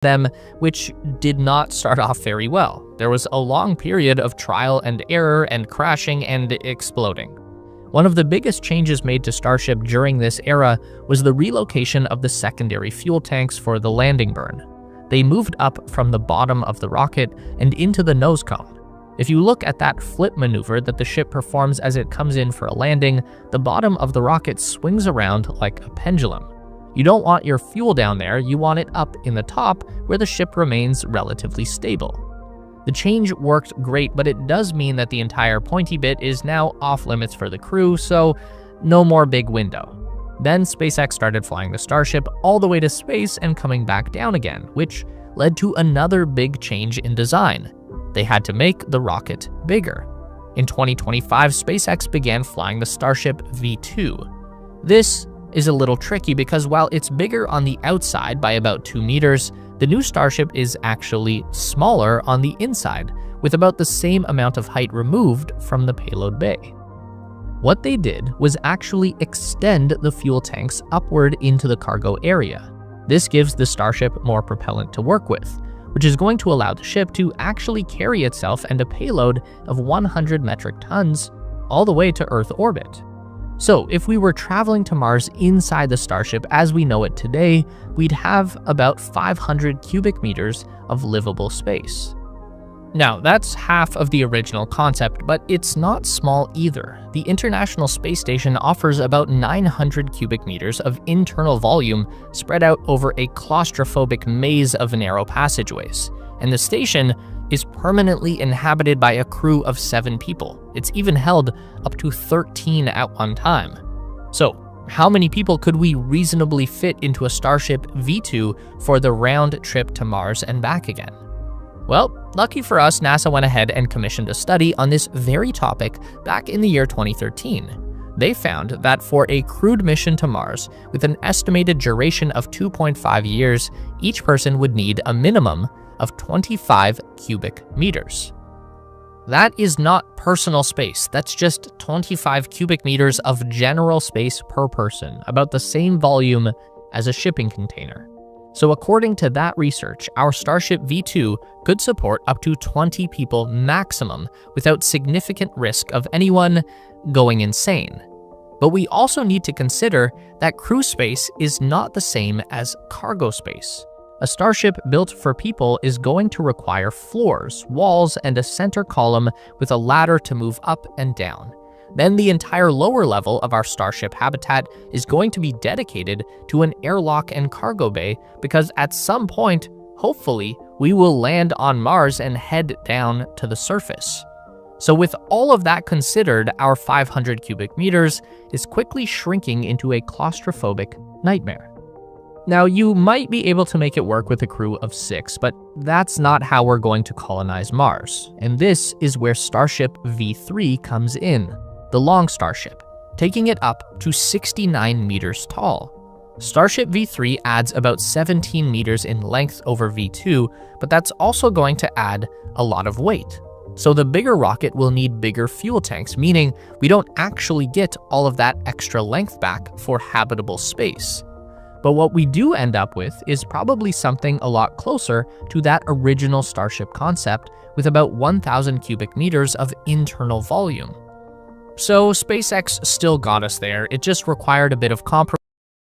them, which did not start off very well. There was a long period of trial and error and crashing and exploding. One of the biggest changes made to Starship during this era was the relocation of the secondary fuel tanks for the landing burn. They moved up from the bottom of the rocket and into the nose cone. If you look at that flip maneuver that the ship performs as it comes in for a landing, the bottom of the rocket swings around like a pendulum. You don't want your fuel down there, you want it up in the top where the ship remains relatively stable. The change worked great, but it does mean that the entire pointy bit is now off limits for the crew, so no more big window. Then SpaceX started flying the Starship all the way to space and coming back down again, which led to another big change in design. They had to make the rocket bigger. In 2025, SpaceX began flying the Starship V2. This is a little tricky because while it's bigger on the outside by about 2 meters, the new Starship is actually smaller on the inside, with about the same amount of height removed from the payload bay. What they did was actually extend the fuel tanks upward into the cargo area. This gives the Starship more propellant to work with, which is going to allow the ship to actually carry itself and a payload of 100 metric tons all the way to Earth orbit. So if we were traveling to Mars inside the Starship as we know it today, we'd have about 500 cubic meters of livable space. Now, that's half of the original concept, but it's not small either. The International Space Station offers about 900 cubic meters of internal volume spread out over a claustrophobic maze of narrow passageways, and the station is permanently inhabited by a crew of 7 people. It's even held up to 13 at one time. So, how many people could we reasonably fit into a Starship V2 for the round trip to Mars and back again? Well, lucky for us, NASA went ahead and commissioned a study on this very topic back in the year 2013. They found that for a crewed mission to Mars, with an estimated duration of 2.5 years, each person would need a minimum of 25 cubic meters. That is not personal space, that's just 25 cubic meters of general space per person, about the same volume as a shipping container. So according to that research, our Starship V2 could support up to 20 people maximum without significant risk of anyone going insane. But we also need to consider that crew space is not the same as cargo space. A Starship built for people is going to require floors, walls, and a center column with a ladder to move up and down. Then the entire lower level of our Starship habitat is going to be dedicated to an airlock and cargo bay because at some point, hopefully, we will land on Mars and head down to the surface. So with all of that considered, our 500 cubic meters is quickly shrinking into a claustrophobic nightmare. Now, you might be able to make it work with a crew of 6, but that's not how we're going to colonize Mars. And this is where Starship V3 comes in. The long Starship, taking it up to 69 meters tall. Starship V3 adds about 17 meters in length over V2, but that's also going to add a lot of weight. So the bigger rocket will need bigger fuel tanks, meaning we don't actually get all of that extra length back for habitable space. But what we do end up with is probably something a lot closer to that original Starship concept with about 1,000 cubic meters of internal volume. So SpaceX still got us there, it just required a bit of compromise